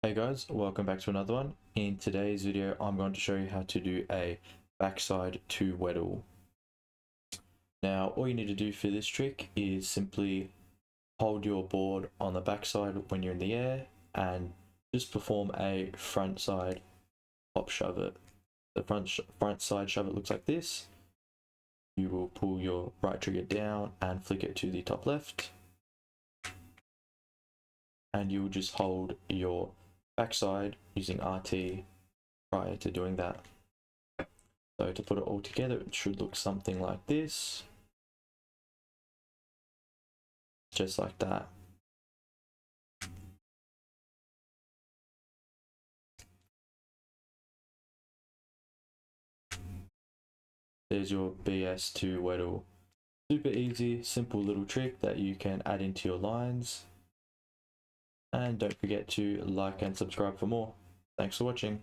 Hey guys, welcome back to another one. In today's video, I'm going to show you how to do a backside to Weddle. Now, all you need to do for this trick is simply hold your board on the backside when you're in the air and just perform a front side hop shove it. The front side shove it looks like this. You will pull your right trigger down and flick it to the top left. And you will just hold your backside using RT prior to doing that. So to put it all together, it should look something like this. Just like that. There's your BS2 Weddle. Super easy, simple little trick that you can add into your lines. And don't forget to like and subscribe for more. Thanks for watching.